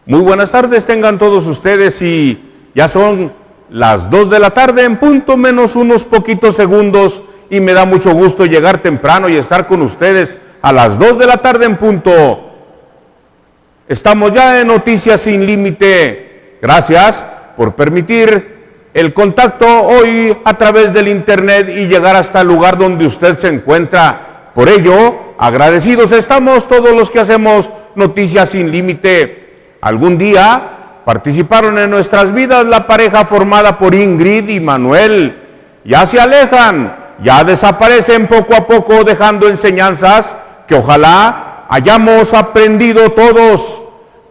Muy buenas tardes tengan todos ustedes y ya son las 2 de la tarde en punto menos unos poquitos segundos y me da mucho gusto llegar temprano y estar con ustedes a las 2 de la tarde en punto. Estamos ya en Noticias Sin Límite. Gracias por permitir el contacto hoy a través del internet y llegar hasta el lugar donde usted se encuentra. Por ello, agradecidos estamos todos los que hacemos Noticias Sin Límite. Algún día participaron en nuestras vidas la pareja formada por Ingrid y Manuel. Ya se alejan, ya desaparecen poco a poco dejando enseñanzas que ojalá hayamos aprendido todos.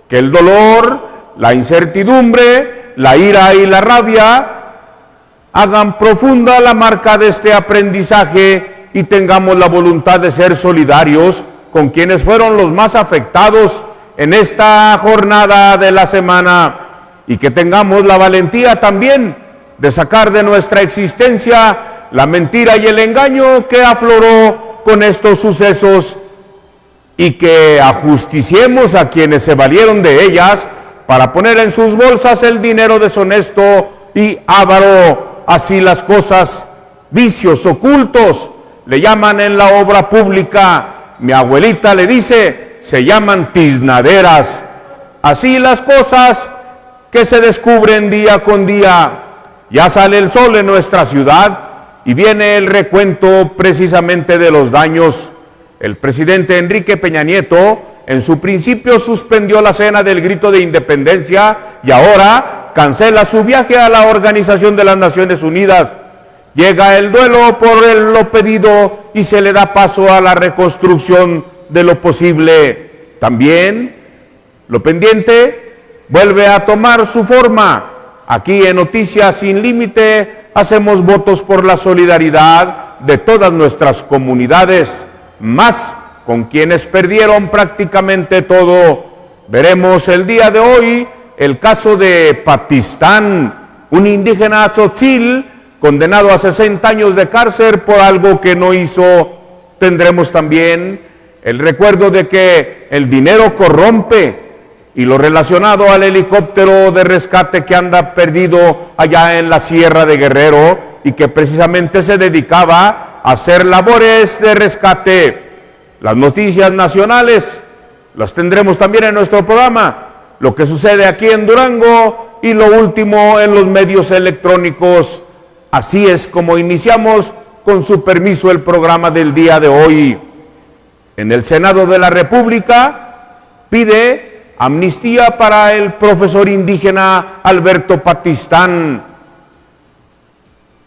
Que el dolor, la incertidumbre, la ira y la rabia hagan profunda la marca de este aprendizaje y tengamos la voluntad de ser solidarios con quienes fueron los más afectados en esta jornada de la semana y que tengamos la valentía también de sacar de nuestra existencia la mentira y el engaño que afloró con estos sucesos y que ajusticiemos a quienes se valieron de ellas para poner en sus bolsas el dinero deshonesto y avaro. Así las cosas, vicios ocultos, le llaman en la obra pública. Mi abuelita le dice, se llaman tiznaderas. Así las cosas que se descubren día con día. Ya sale el sol en nuestra ciudad y viene el recuento precisamente de los daños. El presidente Enrique Peña Nieto en su principio suspendió la cena del grito de independencia y ahora cancela su viaje a la Organización de las Naciones Unidas. Llega el duelo por lo pedido y se le da paso a la reconstrucción de lo posible. También lo pendiente vuelve a tomar su forma. Aquí en Noticias Sin Límite hacemos votos por la solidaridad de todas nuestras comunidades, más con quienes perdieron prácticamente todo. Veremos el día de hoy el caso de Patistán, un indígena tzotzil condenado a 60 años de cárcel por algo que no hizo. Tendremos también el recuerdo de que el dinero corrompe y lo relacionado al helicóptero de rescate que anda perdido allá en la Sierra de Guerrero y que precisamente se dedicaba a hacer labores de rescate. Las noticias nacionales las tendremos también en nuestro programa, lo que sucede aquí en Durango y lo último en los medios electrónicos. Así es como iniciamos, con su permiso, el programa del día de hoy. En el Senado de la República pide amnistía para el profesor indígena Alberto Patistán.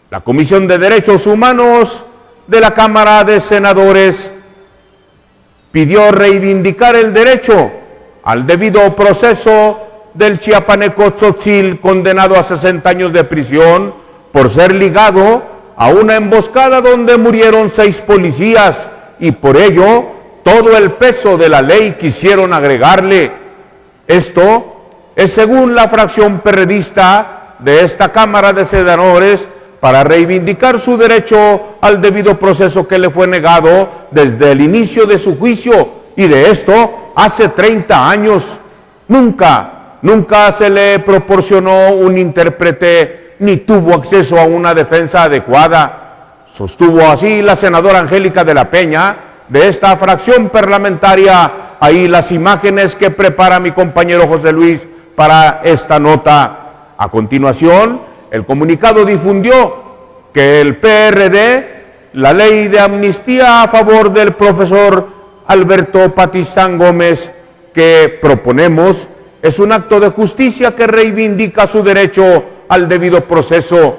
La Comisión de Derechos Humanos de la Cámara de Senadores pidió reivindicar el derecho al debido proceso del chiapaneco tzotzil condenado a 60 años de prisión por ser ligado a una emboscada donde murieron 6 policías y por ello todo el peso de la ley quisieron agregarle. Esto es según la fracción perredista de esta Cámara de Senadores para reivindicar su derecho al debido proceso que le fue negado desde el inicio de su juicio y de esto hace 30 años. Nunca se le proporcionó un intérprete ni tuvo acceso a una defensa adecuada. Sostuvo así la senadora Angélica de la Peña de esta fracción parlamentaria. Ahí las imágenes que prepara mi compañero José Luis para esta nota. A continuación, el comunicado difundió que el PRD, la ley de amnistía a favor del profesor Alberto Patistán Gómez que proponemos, es un acto de justicia que reivindica su derecho al debido proceso.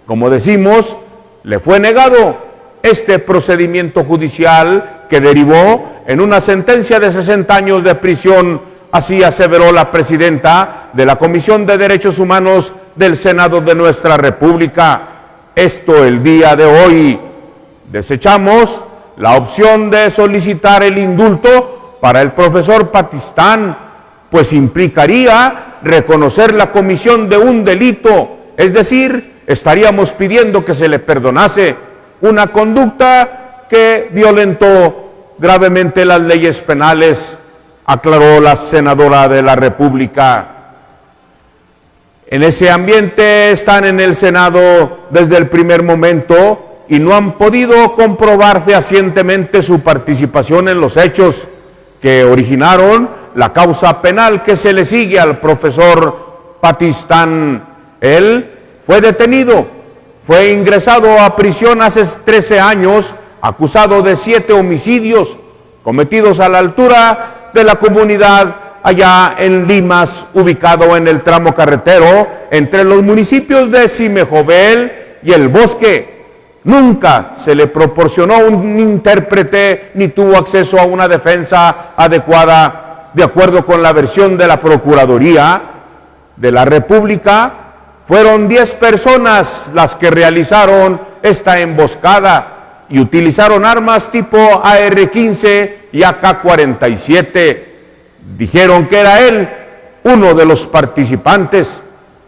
Como decimos, le fue negado este procedimiento judicial que derivó en una sentencia de 60 años de prisión. Así aseveró la presidenta de la Comisión de Derechos Humanos del Senado de nuestra República. Esto el día de hoy. Desechamos la opción de solicitar el indulto para el profesor Patistán, pues implicaría reconocer la comisión de un delito, es decir, estaríamos pidiendo que se le perdonase una conducta que violentó gravemente las leyes penales. aclaró la senadora de la República. En ese ambiente están en el Senado desde el primer momento y no han podido comprobar fehacientemente su participación en los hechos que originaron la causa penal que se le sigue al profesor Patistán. Él fue detenido, fue ingresado a prisión hace 13 años, acusado de 7 homicidios cometidos a la altura de la comunidad allá en Limas, ubicado en el tramo carretero entre los municipios de Simejovel y El Bosque. Nunca se le proporcionó un intérprete ni tuvo acceso a una defensa adecuada. De acuerdo con la versión de la Procuraduría de la República, fueron 10 personas las que realizaron esta emboscada y utilizaron armas tipo AR-15 y AK-47. Dijeron que era él uno de los participantes.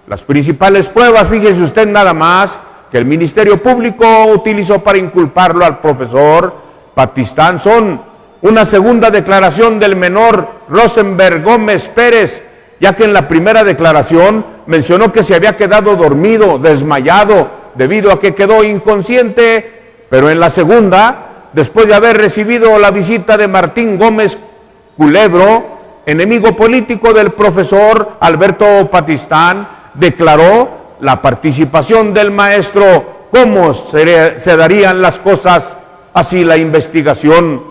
Las principales pruebas, fíjese usted nada más, que el Ministerio Público utilizó para inculparlo al profesor Patistán son una segunda declaración del menor Rosenberg Gómez Pérez, ya que en la primera declaración mencionó que se había quedado dormido, desmayado, debido a que quedó inconsciente, pero en la segunda, después de haber recibido la visita de Martín Gómez Culebro, enemigo político del profesor Alberto Patistán, declaró la participación del maestro, cómo se darían las cosas, así la investigación.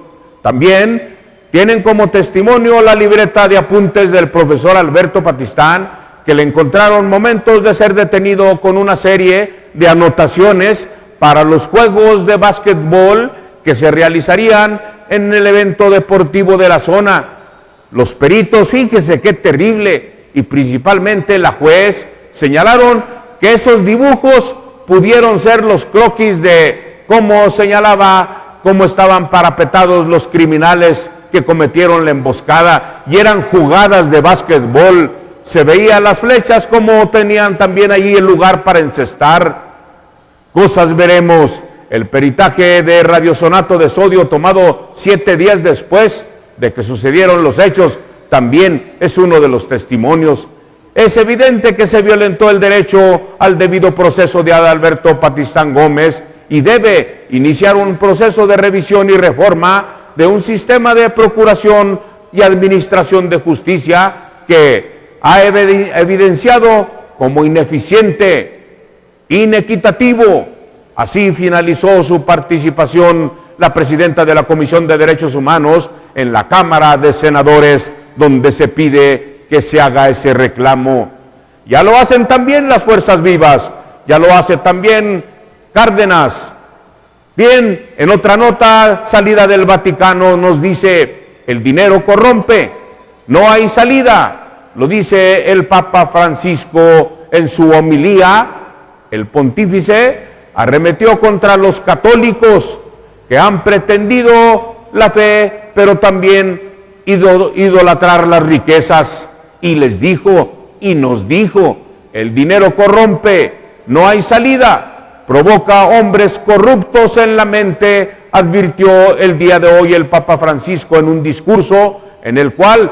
También tienen como testimonio la libreta de apuntes del profesor Alberto Patistán, que le encontraron momentos de ser detenido con una serie de anotaciones para los juegos de básquetbol que se realizarían en el evento deportivo de la zona. Los peritos, fíjese qué terrible, y principalmente la juez, señalaron que esos dibujos pudieron ser los croquis de cómo señalaba, cómo estaban parapetados los criminales que cometieron la emboscada, y eran jugadas de básquetbol. Se veían las flechas como tenían también allí el lugar para encestar. Cosas veremos. El peritaje de radiosonato de sodio tomado 7 días después de que sucedieron los hechos también es uno de los testimonios. Es evidente que se violentó el derecho al debido proceso de Adalberto Patistán Gómez y debe iniciar un proceso de revisión y reforma de un sistema de procuración y administración de justicia que ha evidenciado como ineficiente, inequitativo. Así finalizó su participación la presidenta de la Comisión de Derechos Humanos en la Cámara de Senadores, donde se pide que se haga ese reclamo. Ya lo hacen también las fuerzas vivas, ya lo hace también Cárdenas. Bien, en otra nota salida del Vaticano nos dice, el dinero corrompe, no hay salida, lo dice el Papa Francisco en su homilía. El pontífice arremetió contra los católicos que han pretendido la fe, pero también idolatrar las riquezas. Y les dijo, y nos dijo, el dinero corrompe, no hay salida, provoca hombres corruptos en la mente, advirtió el día de hoy el Papa Francisco en un discurso en el cual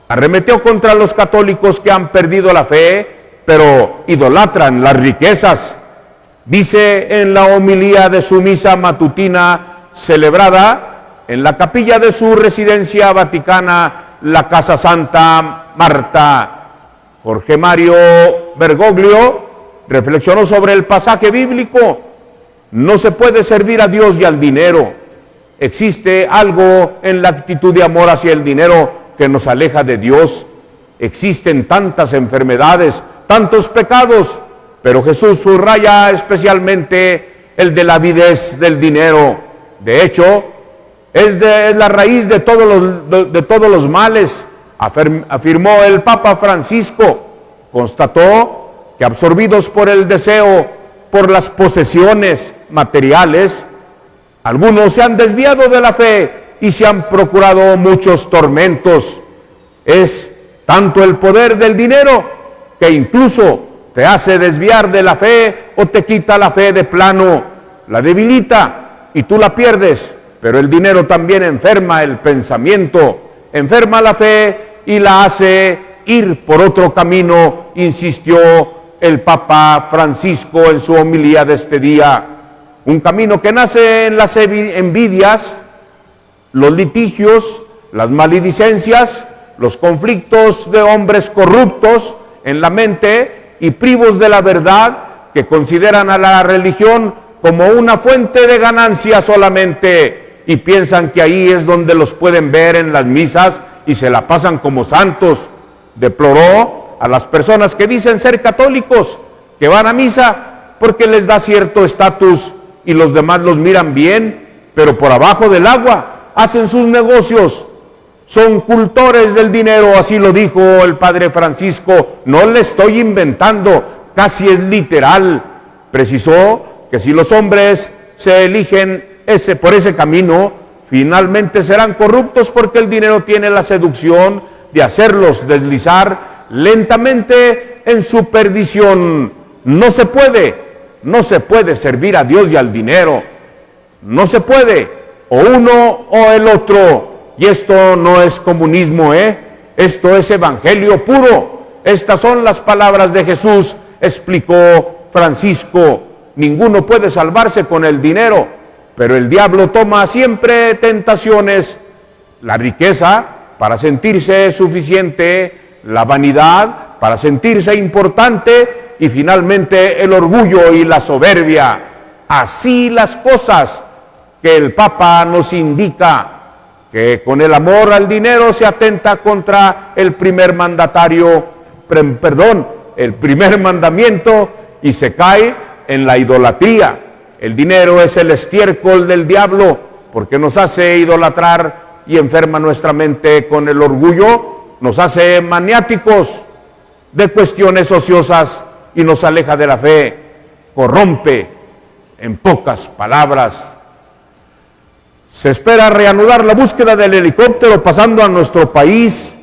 arremetió contra los católicos que han perdido la fe, pero idolatran las riquezas. Dice en la homilía de su misa matutina celebrada en la capilla de su residencia vaticana, la Casa Santa Marta. Jorge Mario Bergoglio reflexionó sobre el pasaje bíblico. No se puede servir a Dios y al dinero. Existe algo en la actitud de amor hacia el dinero que nos aleja de Dios. Existen tantas enfermedades, tantos pecados, pero Jesús subraya especialmente el de la avidez del dinero. De hecho, es la raíz de todos los males, afirmó el Papa Francisco. Constató que absorbidos por el deseo, por las posesiones materiales, algunos se han desviado de la fe y se han procurado muchos tormentos. Es tanto el poder del dinero que incluso te hace desviar de la fe o te quita la fe de plano, la debilita y tú la pierdes. Pero el dinero también enferma el pensamiento, enferma la fe y la hace ir por otro camino, insistió el Papa Francisco en su homilía de este día. Un camino que nace en las envidias, los litigios, las maledicencias, los conflictos de hombres corruptos en la mente y privos de la verdad, que consideran a la religión como una fuente de ganancia solamente y piensan que ahí es donde los pueden ver en las misas y se la pasan como santos. Deploró a las personas que dicen ser católicos, que van a misa porque les da cierto estatus y los demás los miran bien, pero por abajo del agua hacen sus negocios, son cultores del dinero, así lo dijo el Padre Francisco, no le estoy inventando, casi es literal. Precisó que si los hombres se eligen por ese camino, finalmente serán corruptos porque el dinero tiene la seducción de hacerlos deslizar lentamente en su perdición. No se puede servir a Dios y al dinero, no se puede, o uno o el otro. Y esto no es comunismo, esto es evangelio puro. Estas son las palabras de Jesús, explicó Francisco. Ninguno puede salvarse con el dinero, pero el diablo toma siempre tentaciones, la riqueza para sentirse suficiente, la vanidad para sentirse importante y finalmente el orgullo y la soberbia. Así las cosas que el Papa nos indica, que con el amor al dinero se atenta contra el primer mandamiento y se cae en la idolatría. El dinero es el estiércol del diablo porque nos hace idolatrar y enferma nuestra mente con el orgullo, nos hace maniáticos de cuestiones ociosas y nos aleja de la fe, corrompe, en pocas palabras. Se espera reanudar la búsqueda del helicóptero pasando a nuestro país.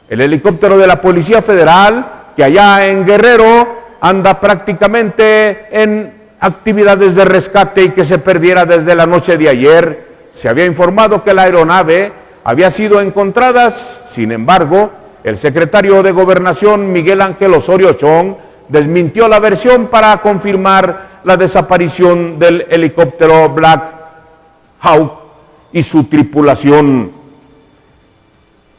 El helicóptero de la Policía Federal, que allá en Guerrero anda prácticamente en actividades de rescate y que se perdiera desde la noche de ayer. Se había informado que la aeronave había sido encontrada, sin embargo, el secretario de Gobernación, Miguel Ángel Osorio Chong, desmintió la versión para confirmar la desaparición del helicóptero Black Hawk y su tripulación.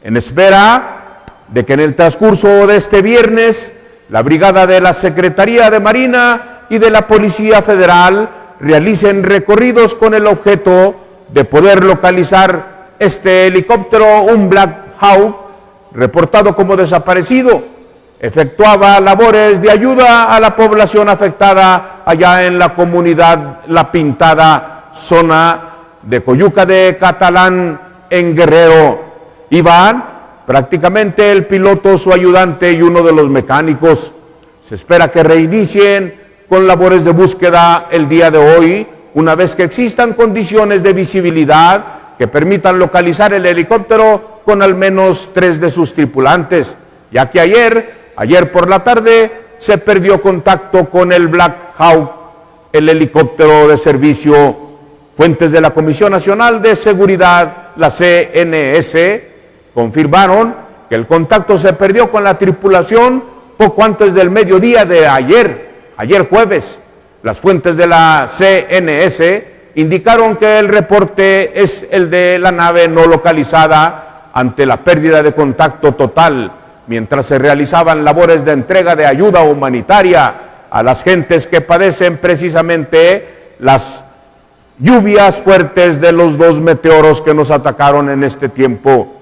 En espera de que en el transcurso de este viernes la brigada de la Secretaría de Marina y de la Policía Federal realicen recorridos con el objeto de poder localizar este helicóptero, un Black Hawk, reportado como desaparecido. Efectuaba labores de ayuda a la población afectada allá en la comunidad La Pintada, zona de Coyuca de Catalán, en Guerrero. Iban prácticamente el piloto, su ayudante y uno de los mecánicos. Se espera que reinicien con labores de búsqueda el día de hoy, una vez que existan condiciones de visibilidad que permitan localizar el helicóptero con al menos 3 de sus tripulantes, ya que ayer por la tarde se perdió contacto con el Black Hawk, el helicóptero de servicio. Fuentes de la Comisión Nacional de Seguridad, la CNS, confirmaron que el contacto se perdió con la tripulación poco antes del mediodía de ayer jueves. Las fuentes de la CNS indicaron que el reporte es el de la nave no localizada ante la pérdida de contacto total, mientras se realizaban labores de entrega de ayuda humanitaria a las gentes que padecen precisamente las lluvias fuertes de los 2 meteoros que nos atacaron en este tiempo.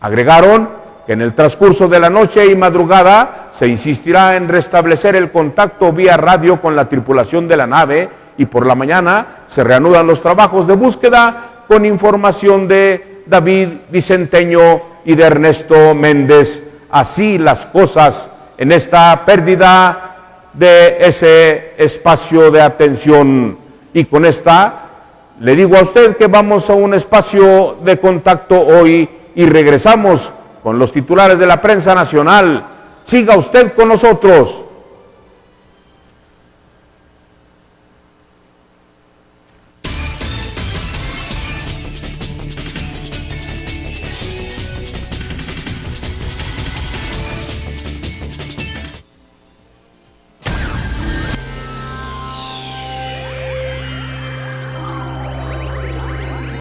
Agregaron que en el transcurso de la noche y madrugada se insistirá en restablecer el contacto vía radio con la tripulación de la nave y por la mañana se reanudan los trabajos de búsqueda con información de David Vicenteño y de Ernesto Méndez. Así las cosas en esta pérdida de ese espacio de atención. Y con esta le digo a usted que vamos a un espacio de contacto hoy y regresamos con los titulares de la prensa nacional. Siga usted con nosotros.